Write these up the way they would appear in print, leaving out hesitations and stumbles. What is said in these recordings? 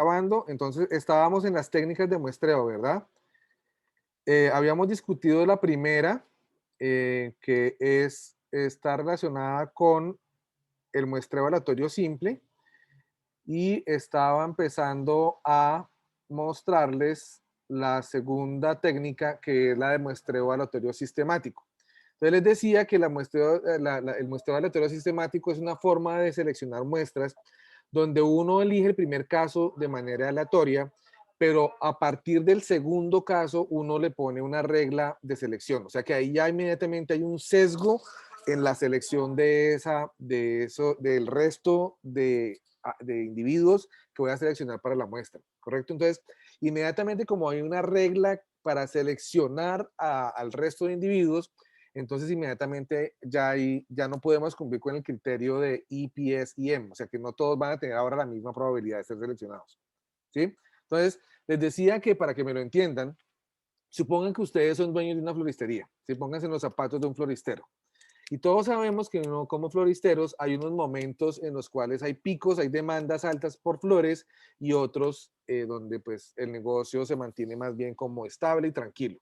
grabando, entonces estábamos en las técnicas de muestreo, ¿verdad? Habíamos discutido la primera, que está relacionada con el muestreo aleatorio simple, y estaba empezando a mostrarles la segunda técnica, que es la de muestreo aleatorio sistemático. Entonces les decía que el muestreo aleatorio sistemático es una forma de seleccionar muestras donde uno elige el primer caso de manera aleatoria, pero a partir del segundo caso uno le pone una regla de selección. O sea que ahí ya inmediatamente hay un sesgo en la selección del resto de individuos que voy a seleccionar para la muestra, ¿correcto? Entonces, inmediatamente como hay una regla para seleccionar al resto de individuos, entonces inmediatamente ya no podemos cumplir con el criterio de I, P, S y M, o sea que no todos van a tener ahora la misma probabilidad de ser seleccionados, ¿sí? Entonces, les decía que para que me lo entiendan, supongan que ustedes son dueños de una floristería, ¿sí? Pónganse en los zapatos de un floristero. Y todos sabemos que uno, como floristeros, hay unos momentos en los cuales hay picos, hay demandas altas por flores y otros donde pues el negocio se mantiene más bien como estable y tranquilo.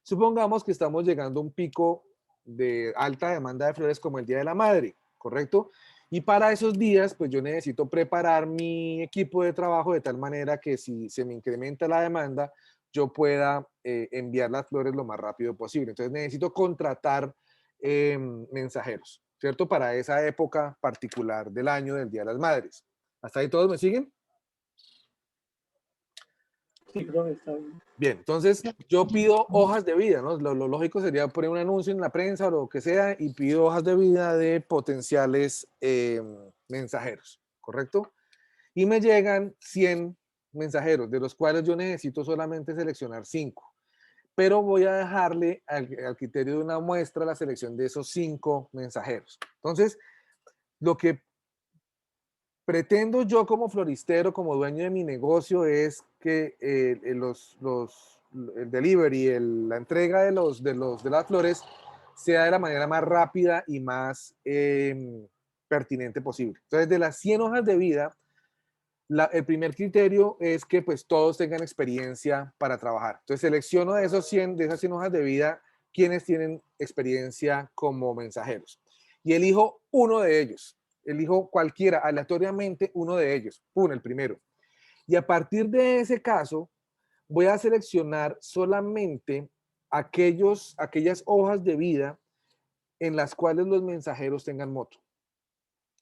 Supongamos que estamos llegando a un pico de alta demanda de flores como el Día de la Madre, ¿correcto? Y para esos días, pues yo necesito preparar mi equipo de trabajo de tal manera que si se me incrementa la demanda, yo pueda enviar las flores lo más rápido posible. Entonces necesito contratar mensajeros, ¿cierto? Para esa época particular del año del Día de las Madres. ¿Hasta ahí todos me siguen? Sí, profe, está bien. Bien, entonces yo pido hojas de vida, ¿no? Lo lógico sería poner un anuncio en la prensa o lo que sea y pido hojas de vida de potenciales mensajeros, ¿correcto? Y me llegan 100 mensajeros, de los cuales yo necesito solamente seleccionar 5, pero voy a dejarle al criterio de una muestra la selección de esos 5 mensajeros. Entonces, lo que pretendo yo como floristero, como dueño de mi negocio, es que el delivery, la entrega de las flores sea de la manera más rápida y más pertinente posible. Entonces, de las 100 hojas de vida, el primer criterio es que pues todos tengan experiencia para trabajar. Entonces, selecciono de esas 100 hojas de vida quienes tienen experiencia como mensajeros. Y elijo uno de ellos. Elijo cualquiera, aleatoriamente uno de ellos. Pum, el primero. Y a partir de ese caso, voy a seleccionar solamente aquellas hojas de vida en las cuales los mensajeros tengan moto.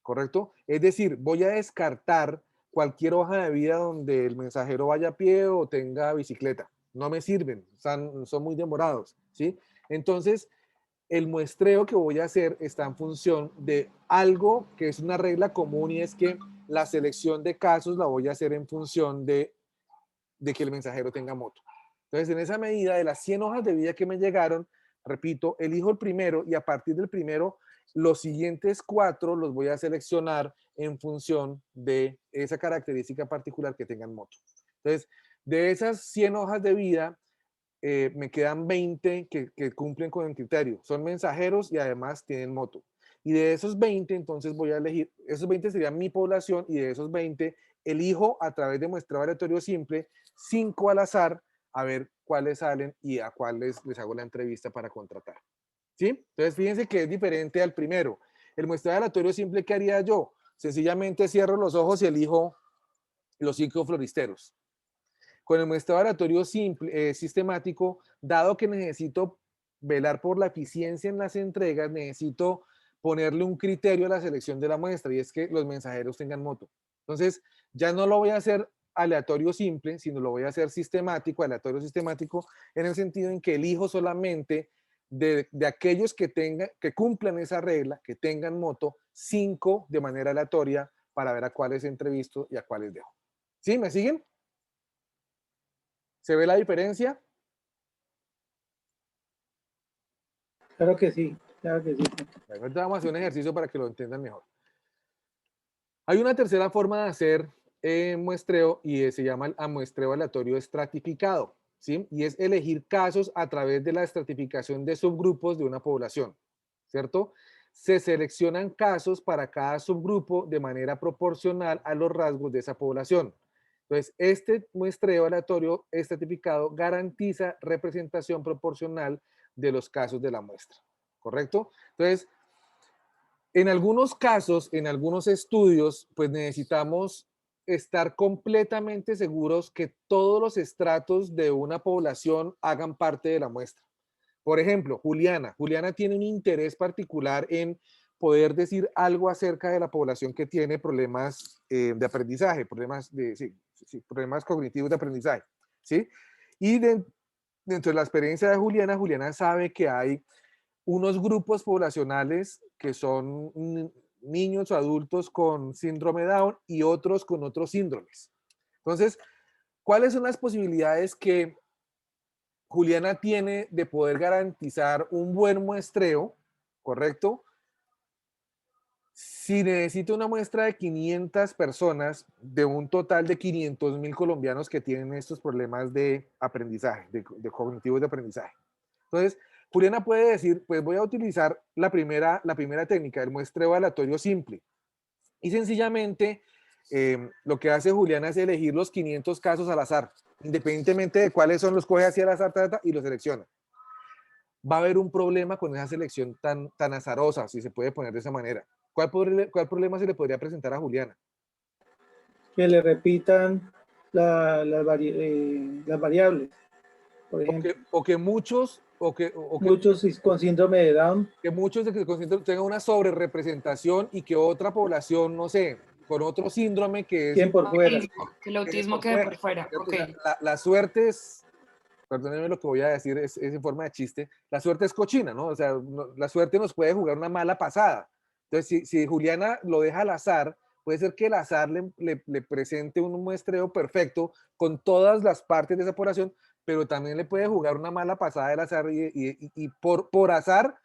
¿Correcto? Es decir, voy a descartar cualquier hoja de vida donde el mensajero vaya a pie o tenga bicicleta. No me sirven, son muy demorados, ¿sí? Entonces, el muestreo que voy a hacer está en función de algo que es una regla común, y es que la selección de casos la voy a hacer en función de que el mensajero tenga moto. Entonces, en esa medida, de las 100 hojas de vida que me llegaron, repito, elijo el primero y a partir del primero, los siguientes 4 los voy a seleccionar en función de esa característica particular que tengan moto. Entonces, de esas 100 hojas de vida, me quedan 20 que cumplen con el criterio. Son mensajeros y además tienen moto. Y de esos 20, entonces voy a elegir, esos 20 serían mi población, y de esos 20 elijo a través de muestreo aleatorio simple 5 al azar a ver cuáles salen y a cuáles les hago la entrevista para contratar. ¿Sí? Entonces fíjense que es diferente al primero. El muestreo aleatorio simple, ¿qué haría yo? Sencillamente cierro los ojos y elijo los 5 floristeros. Con el muestreo aleatorio simple, sistemático, dado que necesito velar por la eficiencia en las entregas, necesito ponerle un criterio a la selección de la muestra, y es que los mensajeros tengan moto. Entonces, ya no lo voy a hacer aleatorio simple, sino lo voy a hacer sistemático, aleatorio sistemático, en el sentido en que elijo solamente de aquellos que cumplan esa regla, que tengan moto, 5 de manera aleatoria para ver a cuáles entrevisto y a cuáles dejo. ¿Sí? ¿Me siguen? ¿Se ve la diferencia? Claro que sí, claro que sí. Ahorita vamos a hacer un ejercicio para que lo entiendan mejor. Hay una tercera forma de hacer muestreo, y se llama el muestreo aleatorio estratificado, ¿sí? Y es elegir casos a través de la estratificación de subgrupos de una población, ¿cierto? Se seleccionan casos para cada subgrupo de manera proporcional a los rasgos de esa población. Entonces, este muestreo aleatorio estratificado garantiza representación proporcional de los casos de la muestra, ¿correcto? Entonces, en algunos casos, en algunos estudios, pues necesitamos estar completamente seguros que todos los estratos de una población hagan parte de la muestra. Por ejemplo, Juliana. Juliana tiene un interés particular en poder decir algo acerca de la población que tiene problemas de aprendizaje, problemas cognitivos de aprendizaje, ¿sí? Y dentro de la experiencia de Juliana, Juliana sabe que hay unos grupos poblacionales que son niños o adultos con síndrome Down y otros con otros síndromes. Entonces, ¿cuáles son las posibilidades que Juliana tiene de poder garantizar un buen muestreo, correcto? Si necesita una muestra de 500 personas de un total de 500.000 colombianos que tienen estos problemas de aprendizaje, de cognitivos de aprendizaje. Entonces, Juliana puede decir, pues voy a utilizar la primera técnica, el muestreo aleatorio simple. Y sencillamente, lo que hace Juliana es elegir los 500 casos al azar, independientemente de cuáles son, los coge así al azar y los selecciona. Va a haber un problema con esa selección tan azarosa, si se puede poner de esa manera. ¿Cuál problema se le podría presentar a Juliana? Que le repitan las variables, por ejemplo. O que muchos, Muchos con síndrome de Down. que muchos de que tengan una sobrerepresentación y que otra población, no sé, con otro síndrome que es ¿Quién por fuera? Que el autismo quede por fuera. Okay. La suerte es, perdónenme lo que voy a decir, es en forma de chiste, la suerte es cochina, ¿no? O sea, la suerte nos puede jugar una mala pasada. Entonces, si Juliana lo deja al azar, puede ser que el azar le presente un muestreo perfecto con todas las partes de esa población, pero también le puede jugar una mala pasada del azar y por azar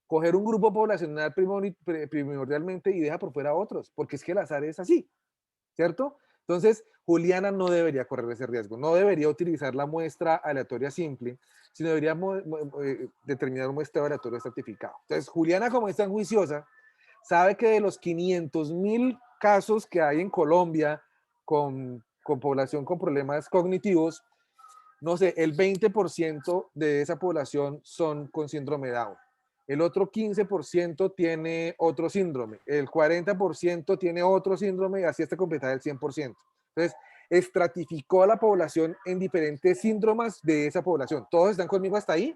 coger un grupo poblacional primordialmente y deja por fuera a otros, porque es que el azar es así, ¿cierto? Entonces, Juliana no debería correr ese riesgo, no debería utilizar la muestra aleatoria simple, sino debería determinar un muestreo aleatorio estratificado. Entonces, Juliana, como es tan juiciosa, sabe que de los 500.000 casos que hay en Colombia con población con problemas cognitivos, no sé, el 20% de esa población son con síndrome Down. El otro 15% tiene otro síndrome. El 40% tiene otro síndrome y así hasta completar el 100%. Entonces, estratificó a la población en diferentes síndromes de esa población. ¿Todos están conmigo hasta ahí?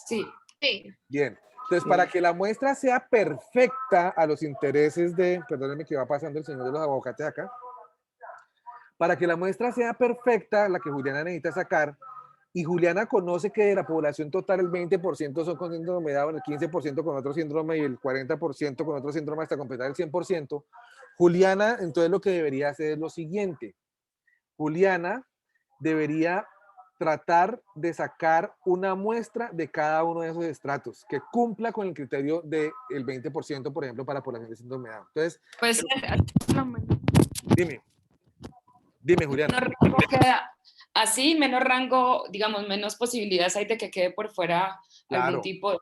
Sí. Sí. Bien. Entonces, para que la muestra sea perfecta a los intereses de, perdónenme que va pasando el señor de los aguacates acá, para que la muestra sea perfecta, la que Juliana necesita sacar, y Juliana conoce que de la población total el 20% son con síndrome de Down, el 15% con otro síndrome y el 40% con otro síndrome hasta completar el 100%, Juliana entonces lo que debería hacer es lo siguiente. Juliana debería tratar de sacar una muestra de cada uno de esos estratos que cumpla con el criterio del 20%, por ejemplo, para población de síndrome de Down. Entonces, Pues dime, Juliana. Así, menos rango, digamos, menos posibilidades hay de que quede por fuera algún tipo de...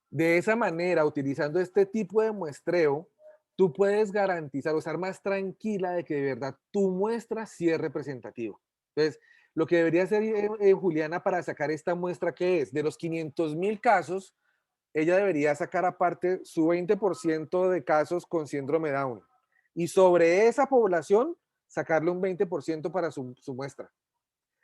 De esa manera, utilizando este tipo de muestreo, tú puedes garantizar o estar más tranquila de que de verdad tu muestra sí es representativa. Entonces, lo que debería hacer Juliana para sacar esta muestra, ¿qué es? De los 500.000 casos, ella debería sacar aparte su 20% de casos con síndrome Down. Y sobre esa población, sacarle un 20% para su muestra.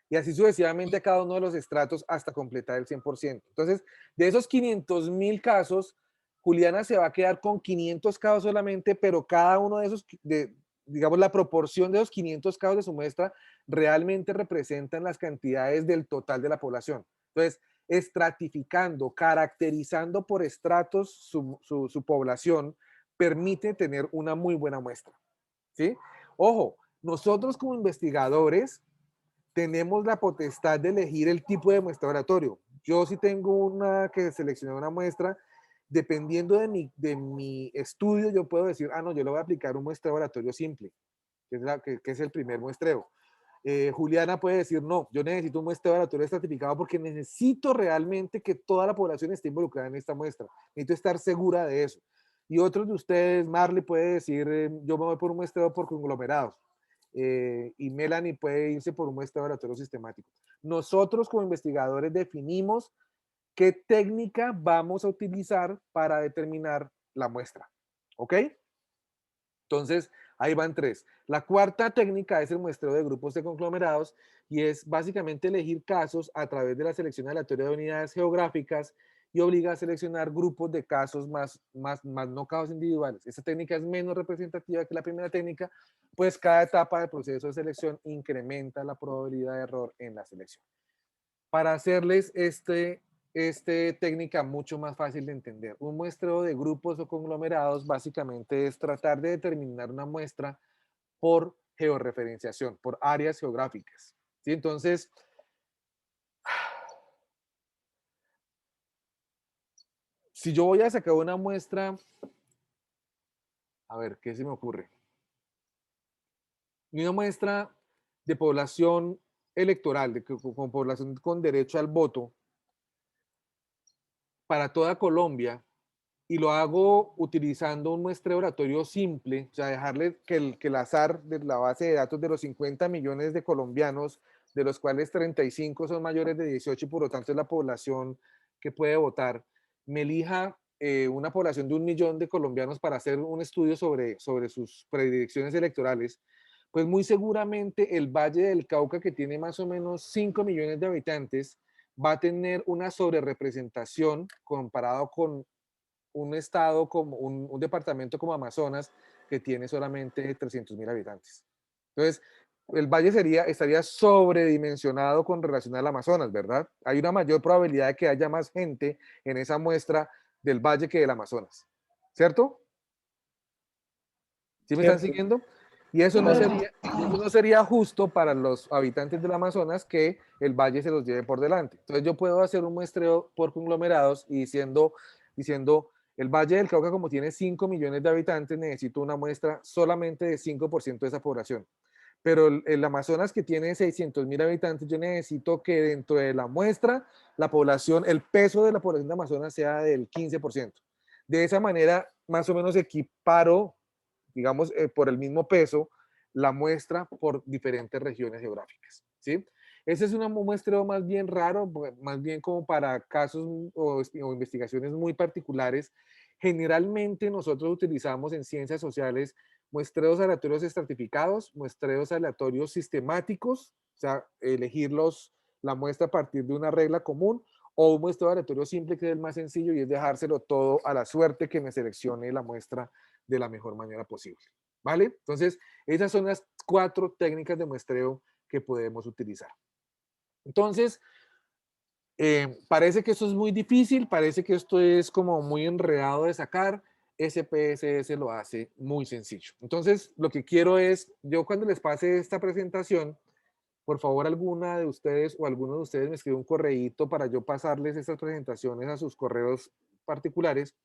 Y así sucesivamente a cada uno de los estratos hasta completar el 100%. Entonces, de esos 500.000 casos, Juliana se va a quedar con 500 casos solamente, pero cada uno de esos, digamos, la proporción de los 500 casos de su muestra realmente representan las cantidades del total de la población. Entonces, estratificando, caracterizando por estratos su población, permite tener una muy buena muestra. ¿Sí? Ojo, nosotros como investigadores tenemos la potestad de elegir el tipo de muestra aleatorio. Yo sí tengo una que seleccionar una muestra, dependiendo de mi estudio, yo puedo decir, no, yo le voy a aplicar un muestreo aleatorio simple, que es el primer muestreo. Juliana puede decir, no, yo necesito un muestreo aleatorio estratificado porque necesito realmente que toda la población esté involucrada en esta muestra. Necesito estar segura de eso. Y otros de ustedes, Marley puede decir, yo me voy por un muestreo por conglomerados. y Melanie puede irse por un muestreo de laboratorio sistemático. Nosotros como investigadores definimos qué técnica vamos a utilizar para determinar la muestra. ¿Ok? Entonces, ahí van tres. La cuarta técnica es el muestreo de grupos de conglomerados y es básicamente elegir casos a través de la selección aleatoria de unidades geográficas y obliga a seleccionar grupos de casos más no casos individuales. Esta técnica es menos representativa que la primera técnica, pues cada etapa del proceso de selección incrementa la probabilidad de error en la selección. Para hacerles técnica mucho más fácil de entender. Un muestreo de grupos o conglomerados básicamente es tratar de determinar una muestra por georreferenciación, por áreas geográficas. ¿Sí? Entonces, si yo voy a sacar una muestra, a ver, ¿qué se me ocurre? Una muestra de población electoral, con población con derecho al voto, para toda Colombia, y lo hago utilizando un muestreo oratorio simple, o sea, dejarle que el azar de la base de datos de los 50 millones de colombianos, de los cuales 35 son mayores de 18 y por lo tanto es la población que puede votar, me elija una población de 1 millón de colombianos para hacer un estudio sobre sus predilecciones electorales, pues muy seguramente el Valle del Cauca, que tiene más o menos 5 millones de habitantes, va a tener una sobrerepresentación comparado con un estado como un departamento como Amazonas que tiene solamente 300.000 habitantes. Entonces, el valle estaría sobredimensionado con relación al Amazonas, ¿verdad? Hay una mayor probabilidad de que haya más gente en esa muestra del valle que del Amazonas, ¿cierto? ¿Sí me están siguiendo? Y eso no sería justo para los habitantes del Amazonas que el valle se los lleve por delante. Entonces yo puedo hacer un muestreo por conglomerados y diciendo el Valle del Cauca, como tiene 5 millones de habitantes, necesito una muestra solamente de 5% de esa población. Pero el Amazonas, que tiene 600.000 habitantes, yo necesito que dentro de la muestra, la población, el peso de la población de Amazonas sea del 15%. De esa manera, más o menos equiparo, digamos, por el mismo peso, la muestra por diferentes regiones geográficas. ¿Sí? Ese es un muestreo más bien raro, más bien como para casos o investigaciones muy particulares. Generalmente nosotros utilizamos en ciencias sociales muestreos aleatorios estratificados, muestreos aleatorios sistemáticos, o sea, elegirlos la muestra a partir de una regla común, o un muestreo aleatorio simple, que es el más sencillo y es dejárselo todo a la suerte que me seleccione la muestra de la mejor manera posible. ¿Vale? Entonces, esas son las 4 técnicas de muestreo que podemos utilizar. Entonces, parece que esto es muy difícil, parece que esto es como muy enredado de sacar. SPSS lo hace muy sencillo. Entonces, lo que quiero es, yo cuando les pase esta presentación, por favor, alguna de ustedes o alguno de ustedes me escribe un correíto para yo pasarles estas presentaciones a sus correos particulares.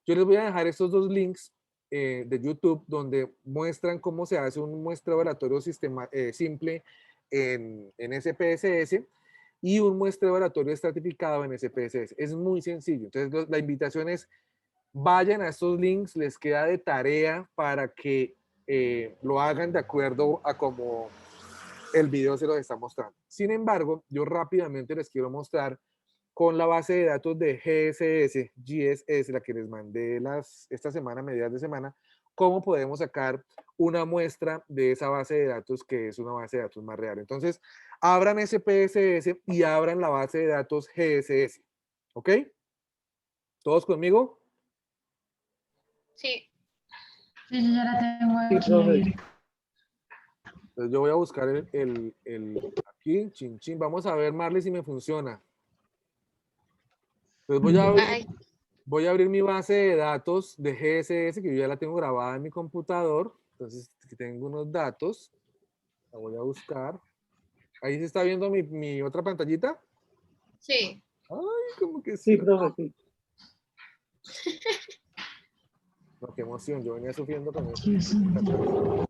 Yo les voy a dejar estos 2 links de YouTube donde muestran cómo se hace un muestreo aleatorio simple en SPSS y un muestreo aleatorio estratificado en SPSS. Es muy sencillo. Entonces, la invitación es, vayan a estos links, les queda de tarea para que lo hagan de acuerdo a como el video se los está mostrando. Sin embargo, yo rápidamente les quiero mostrar con la base de datos de GSS, la que les mandé esta semana, mediados de semana, cómo podemos sacar una muestra de esa base de datos que es una base de datos más real. Entonces, abran SPSS y abran la base de datos GSS. ¿Ok? ¿Todos conmigo? Sí. Sí, yo ya la tengo aquí. Entonces yo voy a buscar aquí, chin, chin. Vamos a ver, Marley, si me funciona. Entonces voy a abrir mi base de datos de GSS, que yo ya la tengo grabada en mi computador. Entonces, aquí tengo unos datos. La voy a buscar. Ahí se está viendo mi otra pantallita. Sí. Ay, como que Sí, sí. profe, sí. No, qué emoción. Yo venía sufriendo con eso. ¿Qué es esto?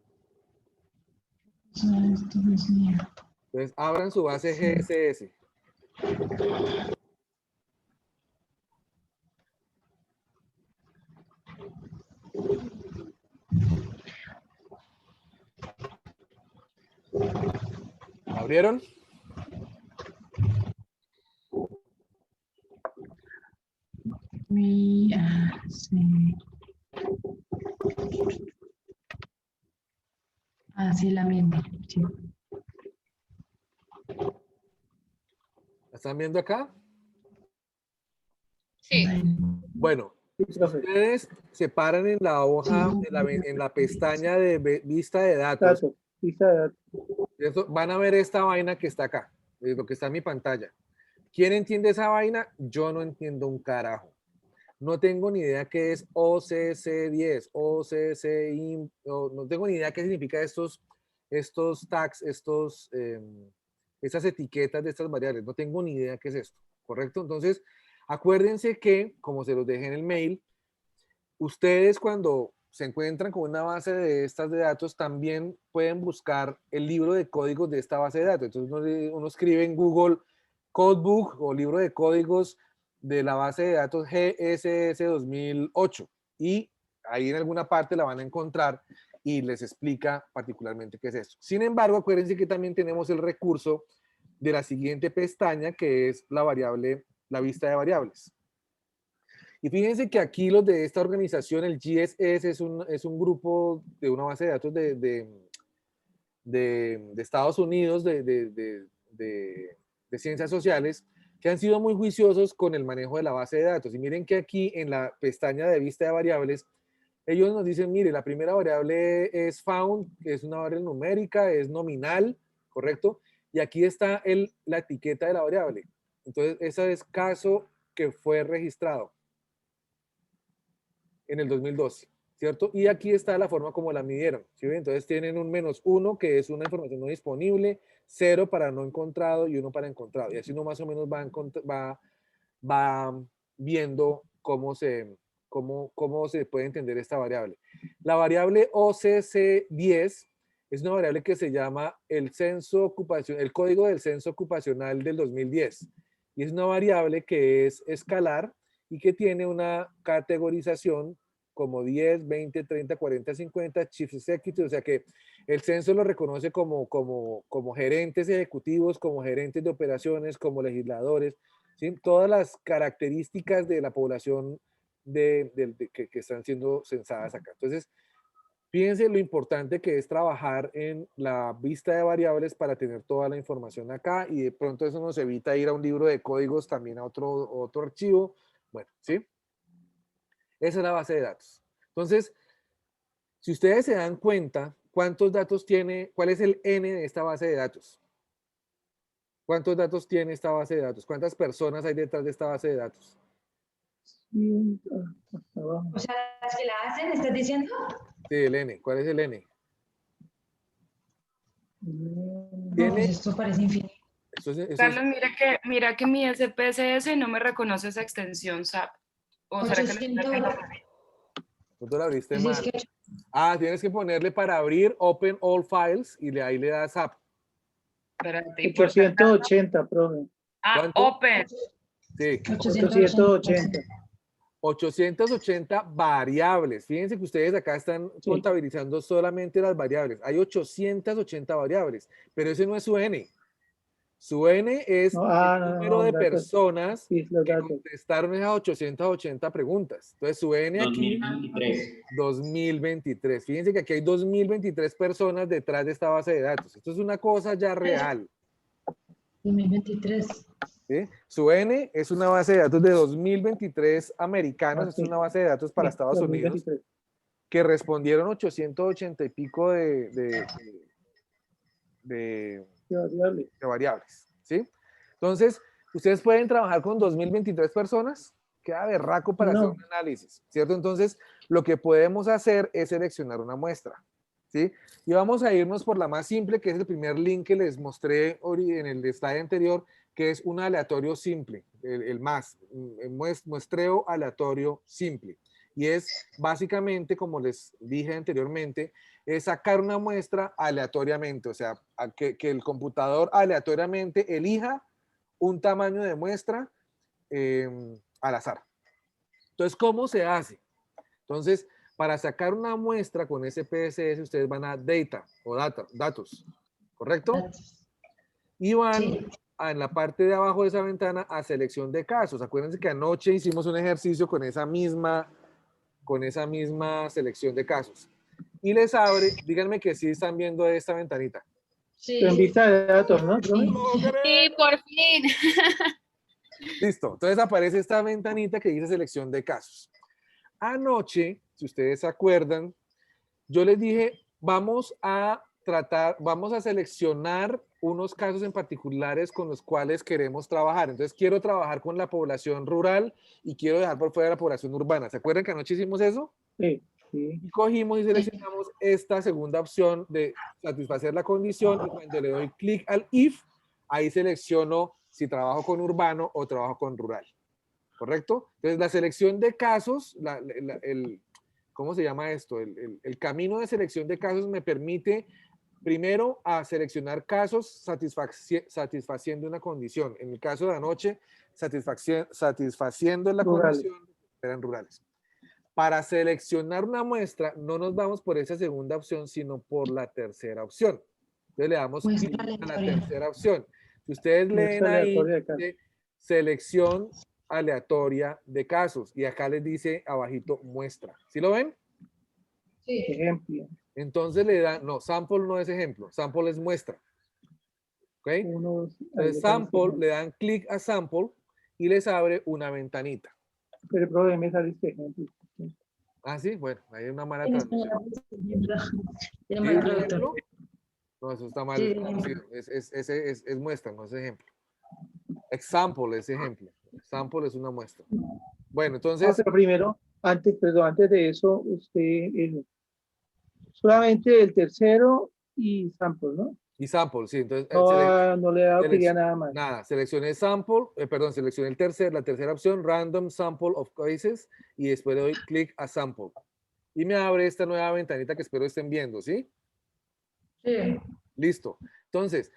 Esto es mío. Entonces, abran su base GSS. ¿Abrieron? Sí. Ah, sí, la misma. Sí. ¿La están viendo acá? Sí. Bueno, si ustedes se paran en la hoja, en la pestaña de vista de datos, van a ver esta vaina que está acá, lo que está en mi pantalla. ¿Quién entiende esa vaina? Yo no entiendo un carajo. No tengo ni idea qué es OCC10, OCCI, no tengo ni idea qué significa estos tags, estas etiquetas de estas variables. No tengo ni idea qué es esto, ¿correcto? Entonces, acuérdense que, como se los dejé en el mail, ustedes cuando se encuentran con una base de estas de datos, también pueden buscar el libro de códigos de esta base de datos. Entonces uno escribe en Google Codebook o libro de códigos de la base de datos GSS 2008 y ahí en alguna parte la van a encontrar y les explica particularmente qué es esto. Sin embargo, acuérdense que también tenemos el recurso de la siguiente pestaña, que es la variable, la vista de variables. Y fíjense que aquí los de esta organización, el GSS, es un grupo de una base de datos de Estados Unidos, de ciencias sociales, que han sido muy juiciosos con el manejo de la base de datos. Y miren que aquí en la pestaña de vista de variables, ellos nos dicen, mire, la primera variable es found, que es una variable numérica, es nominal, ¿correcto? Y aquí está la etiqueta de la variable. Entonces, ese es caso que fue registrado en el 2012, ¿cierto? Y aquí está la forma como la midieron, ¿sí? Entonces tienen un -1, que es una información no disponible, 0 para no encontrado y 1 para encontrado. Y así uno más o menos va viendo cómo se puede entender esta variable. La variable OCC10 es una variable que se llama el código del censo ocupacional del 2010. Y es una variable que es escalar y que tiene una categorización como 10, 20, 30, 40, 50, chief executive, o sea que el censo lo reconoce como gerentes ejecutivos, como gerentes de operaciones, como legisladores, ¿sí? Todas las características de la población que están siendo censadas acá. Entonces, fíjense lo importante que es trabajar en la vista de variables para tener toda la información acá y de pronto eso nos evita ir a un libro de códigos, también a otro archivo. Bueno, ¿sí? Esa es la base de datos. Entonces, si ustedes se dan cuenta, ¿cuántos datos tiene? ¿Cuál es el N de esta base de datos? ¿Cuántos datos tiene esta base de datos? ¿Cuántas personas hay detrás de esta base de datos? O sea, las que la hacen, ¿estás diciendo? Sí, el N. ¿Cuál es el N? No, pues esto parece infinito. Carlos, mira que mi SPSS no me reconoce esa extensión SAP. ¿O será que la tengo? Tú la abriste Sí, mal. es que... Ah, tienes que ponerle para abrir Open All Files y ahí le das App. Espérate, ¿y por qué? 880, profe. Ah, ¿Cuánto? Open. Sí, 880. 880 variables. Fíjense que ustedes acá están Sí. contabilizando solamente las variables. Hay 880 variables, pero ese no es su N. Su N es el número de datos. personas Sí, los que datos. contestaron esas 880 preguntas. Entonces su N aquí, 2023. 2023. Fíjense que aquí hay 2023 personas detrás de esta base de datos. Esto es una cosa ya real. 2023. ¿Sí? Su N es una base de datos de 2023 americanos, es una base de datos para Estados Unidos, que respondieron 880 y pico de variables. ¿Sí? Entonces, ustedes pueden trabajar con 2023 personas, queda berraco para hacer un análisis, ¿cierto? Entonces, lo que podemos hacer es seleccionar una muestra, ¿sí? Y vamos a irnos por la más simple, que es el primer link que les mostré en el slide anterior, que es un aleatorio simple, el muestreo aleatorio simple. Y es básicamente, como les dije anteriormente, es sacar una muestra aleatoriamente, o sea, que el computador aleatoriamente elija un tamaño de muestra al azar. Entonces, ¿cómo se hace? Entonces, para sacar una muestra con SPSS, ustedes van a data o datos, ¿correcto? y van Sí. en la parte de abajo de esa ventana a selección de casos. Acuérdense que anoche hicimos un ejercicio con esa misma selección de casos. Y les abre, díganme que sí están viendo esta ventanita. En Sí. vista de datos, ¿no, profe? Sí, por fin. Listo, entonces aparece esta ventanita que dice selección de casos. Anoche, si ustedes se acuerdan, yo les dije, vamos a seleccionar unos casos en particulares con los cuales queremos trabajar. Entonces, quiero trabajar con la población rural y quiero dejar por fuera la población urbana. ¿Se acuerdan que anoche hicimos eso? Sí, sí. Y cogimos y seleccionamos esta segunda opción de satisfacer la condición y cuando le doy clic al if, ahí selecciono si trabajo con urbano o trabajo con rural. ¿Correcto? Entonces, la selección de casos, ¿cómo se llama esto? El camino de selección de casos me permite primero a seleccionar casos satisfaciendo una condición. En el caso de anoche, satisfaciendo la Rurales. condición, eran rurales. Para seleccionar una muestra, no nos vamos por esa segunda opción, sino por la tercera opción. Entonces le damos Muestra clic a la aleatoria. tercera opción. Si ustedes leen Muestra ahí, aleatoria de casos. dice selección aleatoria de casos. Y acá les dice abajito muestra. ¿Sí lo ven? Sí. Ejemplo. Entonces le dan, no, sample no es ejemplo, sample es muestra. ¿Ok? Entonces sample, le dan clic a sample y les abre una ventanita. Pero el profe me sale este ejemplo. Ah, sí, bueno, ahí hay una mala En traducción. español, ya ¿Sí me es lo traductor. ejemplo? No, eso está mal Sí. traducido. Es muestra, no es ejemplo. Example es ejemplo. Sample es una muestra. Bueno, Ah, entonces, pero primero, antes de eso, solamente el tercero y sample, ¿no? y sample, sí. Entonces, No le he dado clic a nada más. nada, seleccioné sample, perdón, seleccioné la tercera opción, random sample of cases, y después le doy clic a sample. Y me abre esta nueva ventanita que espero estén viendo, ¿sí? Sí. Listo. Entonces,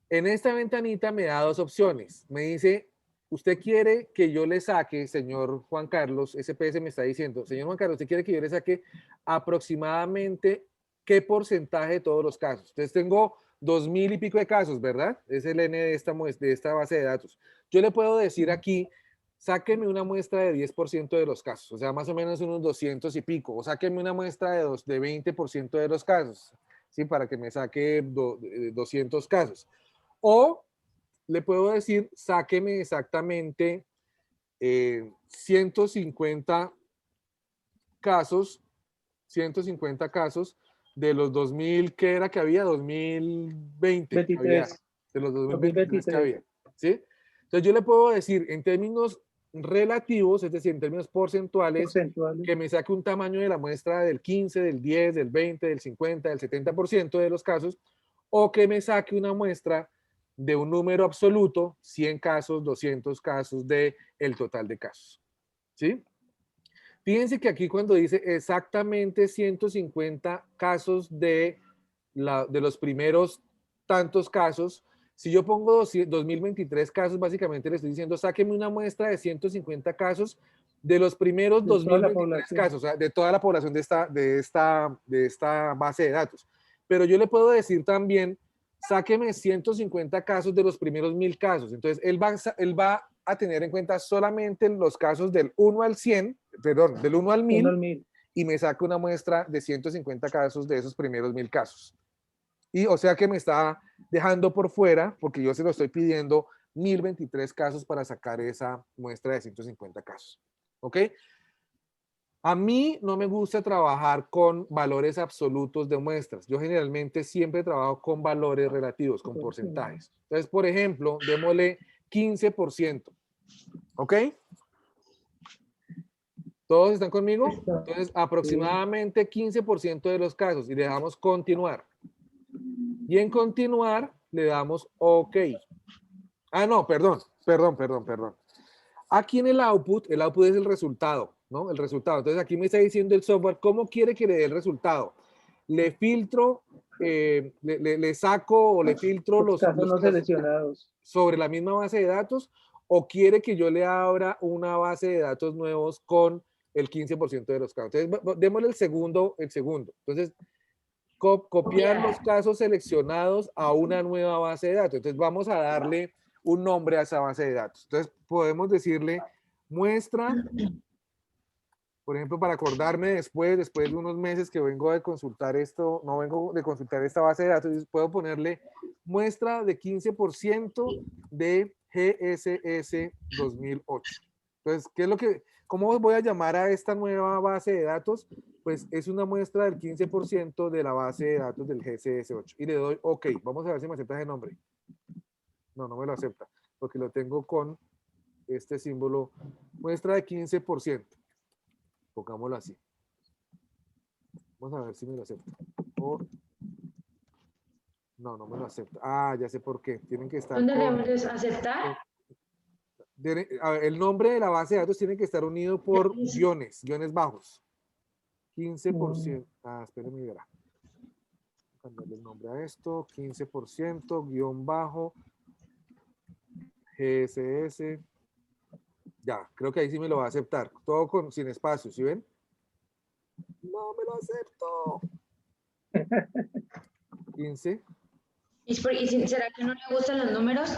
en esta ventanita me da dos opciones. Me dice, usted quiere que yo le saque, señor Juan Carlos, SPS me está diciendo, señor Juan Carlos, usted quiere que yo le saque aproximadamente qué porcentaje de todos los casos. Entonces tengo 2000 y pico de casos, ¿verdad? Es el N de esta base de datos. Yo le puedo decir aquí, sáqueme una muestra de 10% de los casos, o sea, más o menos unos 200 y pico, o sáqueme una muestra de 20% de los casos, ¿sí? Para que me saque 200 casos. O le puedo decir, sáqueme exactamente 150 casos, 150 casos de los 2000 que era que había, 2020 que había, 23. de los 2023 que 2023. había, ¿sí? Entonces yo le puedo decir en términos relativos, es decir, en términos porcentuales, Porcentuales. que me saque un tamaño de la muestra del 15, del 10, del 20, del 50, del 70% de los casos, o que me saque una muestra de un número absoluto, 100 casos, 200 casos de el total de casos. ¿Sí? Fíjense que aquí cuando dice exactamente 150 casos de los primeros tantos casos, si yo pongo 2023 casos, básicamente le estoy diciendo, sáqueme una muestra de 150 casos de los primeros De toda la 2023 población. casos, o sea, de toda la población de esta base de datos. Pero yo le puedo decir también, sáqueme 150 casos de los primeros 1000 casos. Entonces, él va a tener en cuenta solamente los casos del 1 al 100, perdón, del 1 al 1000, 1 al 1000. y me saca una muestra de 150 casos de esos primeros 1000 casos. Y o sea que me está dejando por fuera, porque yo se lo estoy pidiendo, 1023 casos para sacar esa muestra de 150 casos. ¿Ok? A mí no me gusta trabajar con valores absolutos de muestras. Yo generalmente siempre trabajo con valores relativos, con porcentajes. Entonces, por ejemplo, démosle 15%. ¿Ok? ¿Todos están conmigo? Entonces, aproximadamente 15% de los casos y le damos continuar. Y en continuar le damos OK. Ah, no, perdón. Aquí en el output es el resultado, ¿no? El resultado. Entonces aquí me está diciendo el software cómo quiere que le dé el resultado. Le filtro, le saco o le filtro los casos no seleccionados sobre la misma base de datos, o quiere que yo le abra una base de datos nuevos con el 15% de los casos. Entonces, démosle el segundo. Entonces, copiar los casos seleccionados a una nueva base de datos. Entonces vamos a darle un nombre a esa base de datos. Entonces podemos decirle muestra, por ejemplo, para acordarme después de unos meses que vengo de consultar esto, no vengo de consultar esta base de datos, puedo ponerle muestra de 15% de GSS 2008. Entonces, ¿cómo voy a llamar a esta nueva base de datos? Pues es una muestra del 15% de la base de datos del GSS8. Y le doy OK. Vamos a ver si me acepta ese nombre. No, no me lo acepta, porque lo tengo con este símbolo. Muestra de 15%. Pongámoslo así. Vamos a ver si me lo acepta. No, no me lo acepta. Ah, ya sé por qué. Tienen que estar ¿Dónde le con... debemos aceptar? A ver, el nombre de la base de datos tiene que estar unido por guiones bajos. 15%. Ah, espérenme, verá. Cambiarle el nombre a esto. 15%, guión bajo, GSS. Ya, creo que ahí sí me lo va a aceptar. Todo sin espacio, ¿sí ven? No me lo acepto. 15. ¿Será que no le gustan los números?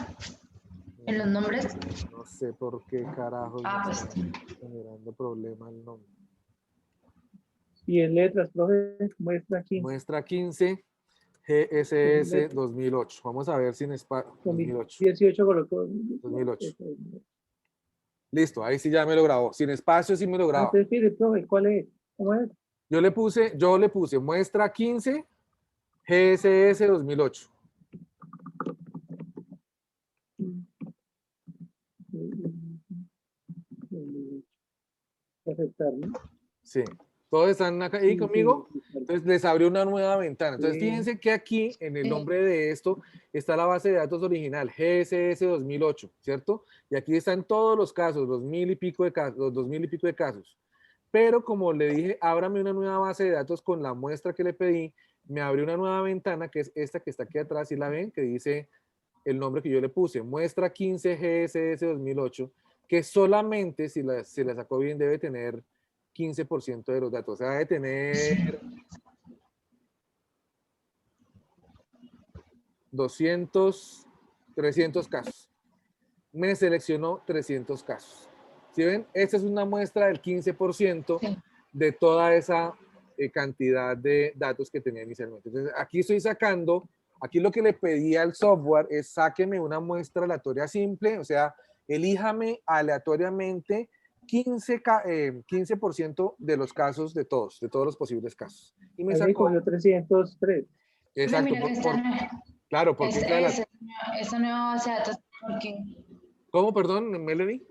¿En los nombres? No sé por qué carajos Ah, me pues. está generando problema el nombre. Y en letras, profe, muestra aquí. Muestra 15, GSS 2008. Vamos a ver si en espacio. 2008. 18 colocó. 2008. Listo, ahí sí ya me lo grabó. Sin espacio sí me lo graba. Entonces, pide, profe, ¿cuál es? ¿Cómo es? Yo le puse muestra 15, GSS 2008. Aceptar, ¿no? Sí. Todos están acá ahí conmigo. Entonces les abrió una nueva ventana. Entonces fíjense que aquí en el nombre de esto está la base de datos original, GSS 2008, ¿cierto? Y aquí están todos los casos, los 1000 y pico de casos, los 2000 y pico de casos. Pero como le dije, ábrame una nueva base de datos con la muestra que le pedí, me abrió una nueva ventana que es esta que está aquí atrás, ¿sí la ven? Que dice el nombre que yo le puse, muestra 15 GSS 2008, que solamente, si la sacó bien, debe tener 15% de los datos. O sea, debe tener 200, 300 casos. Me seleccionó 300 casos. ¿Sí ven? Esta es una muestra del 15% de toda esa cantidad de datos que tenía inicialmente. Entonces, aquí estoy sacando, aquí lo que le pedí al software es sáqueme una muestra aleatoria simple, o sea, elíjame aleatoriamente 15% de los casos de todos los posibles casos. Y me sacó... cogió 303. Exacto. Claro, porque esta nueva base de datos, porque... ¿Cómo, perdón, Melanie?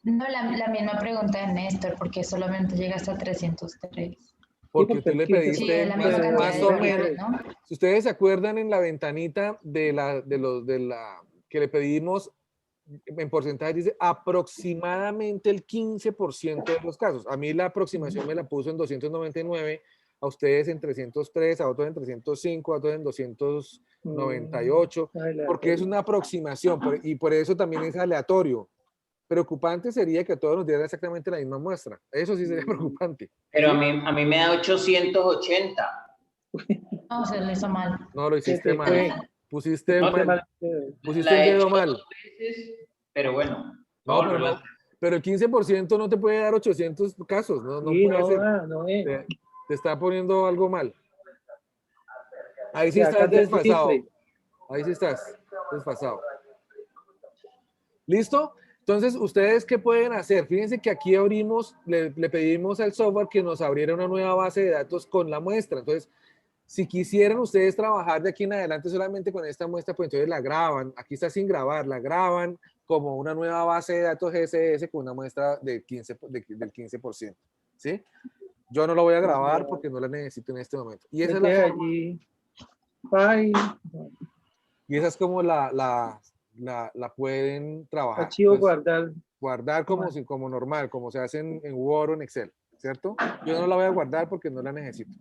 No, la misma pregunta de Néstor, porque solamente llega hasta 303. Porque tú le pediste la misma más o menos. ¿no? Si ustedes se acuerdan en la ventanita que le pedimos en porcentaje, dice aproximadamente el 15% de los casos. A mí la aproximación me la puso en 299, a ustedes en 303, a otros en 305, a otros en 298, porque es una aproximación y por eso también es aleatorio. Preocupante sería que todos nos dieran exactamente la misma muestra. Eso sí sería preocupante. Pero ¿sí? a mí me da 880. No, se le hizo mal. No, lo hiciste mal. Pusiste no, mal. Pusiste el dedo mal. Veces, pero bueno. No, pero el 15% no te puede dar 800 casos. No, sí, puede ser. Te está poniendo algo mal. Ahí sí estás desfasado. Ahí sí estás desfasado. ¿Listo? Entonces, ¿ustedes qué pueden hacer? Fíjense que aquí abrimos, le pedimos al software que nos abriera una nueva base de datos con la muestra. Entonces, si quisieran ustedes trabajar de aquí en adelante solamente con esta muestra, pues entonces la graban. Aquí está sin grabar, la graban como una nueva base de datos GSS con una muestra del 15%. ¿Sí? Yo no lo voy a grabar porque no la necesito en este momento. Y esa es la forma. Y esa es como la pueden trabajar. Archivo entonces, guardar como normal, como se hace en Word o en Excel, ¿cierto? Yo no la voy a guardar porque no la necesito.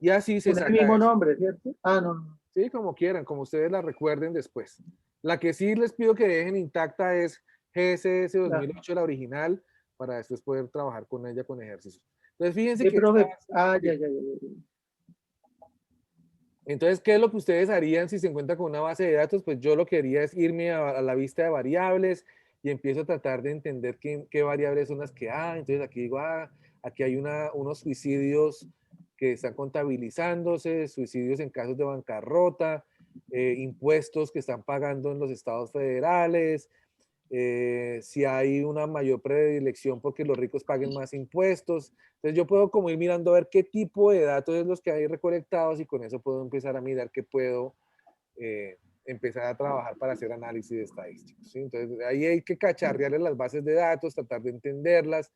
Y así se saca el mismo eso. nombre, ¿cierto? Ah, no. Sí, como quieran, como ustedes la recuerden después. La que sí les pido que dejen intacta es GSS 2008, la original, para después poder trabajar con ella con ejercicios. Entonces, fíjense que... profe, ya. Entonces, ¿qué es lo que ustedes harían si se encuentran con una base de datos? Pues yo lo que haría es irme a la vista de variables y empiezo a tratar de entender qué variables son las que hay. Entonces aquí digo, aquí hay unos suicidios que están contabilizándose, suicidios en casos de bancarrota, impuestos que están pagando en los estados federales, si hay una mayor predilección porque los ricos paguen más impuestos. Entonces yo puedo como ir mirando a ver qué tipo de datos es los que hay recolectados y con eso puedo empezar a mirar qué puedo empezar a trabajar para hacer análisis estadísticos, ¿sí? Entonces ahí hay que cacharrearle las bases de datos, tratar de entenderlas.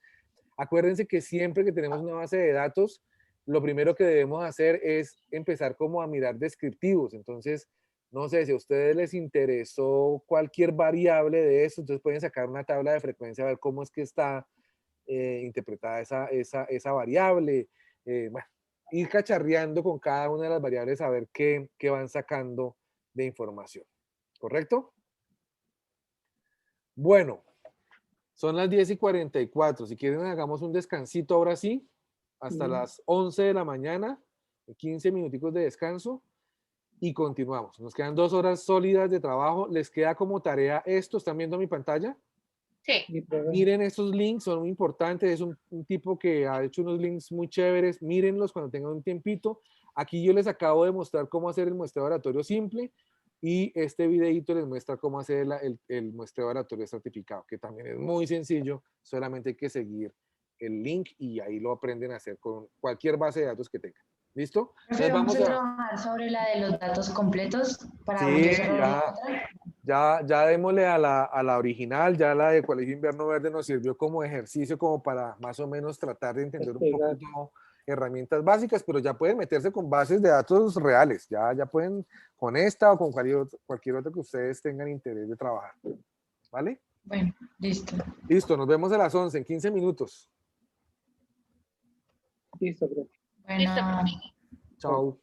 Acuérdense que siempre que tenemos una base de datos, lo primero que debemos hacer es empezar como a mirar descriptivos. Entonces, no sé, si a ustedes les interesó cualquier variable de eso, entonces pueden sacar una tabla de frecuencia a ver cómo es que está interpretada esa variable. Bueno, ir cacharreando con cada una de las variables a ver qué van sacando de información. ¿Correcto? Bueno, son las 10:44. Si quieren, hagamos un descansito ahora sí, hasta las 11 de la mañana, 15 minuticos de descanso. Y continuamos. Nos quedan 2 horas sólidas de trabajo. Les queda como tarea esto. ¿Están viendo mi pantalla? Sí. Miren estos links, son muy importantes. Es un tipo que ha hecho unos links muy chéveres. Mírenlos cuando tengan un tiempito. Aquí yo les acabo de mostrar cómo hacer el muestreo oratorio simple y este videito les muestra cómo hacer el muestreo oratorio estratificado, que también es muy sencillo. Solamente hay que seguir el link y ahí lo aprenden a hacer con cualquier base de datos que tengan. ¿Listo? Profe, vamos a trabajar sobre la de los datos completos para Sí, ya démosle a la original, ya la de Colegio Invierno Verde nos sirvió como ejercicio, como para más o menos tratar de entender un poquito herramientas básicas, pero ya pueden meterse con bases de datos reales, ya pueden con esta o con cualquier otra que ustedes tengan interés de trabajar. ¿Vale? Bueno, listo. Listo, nos vemos a las 11, en 15 minutos. Listo, profe. Bueno. Listo. Chao.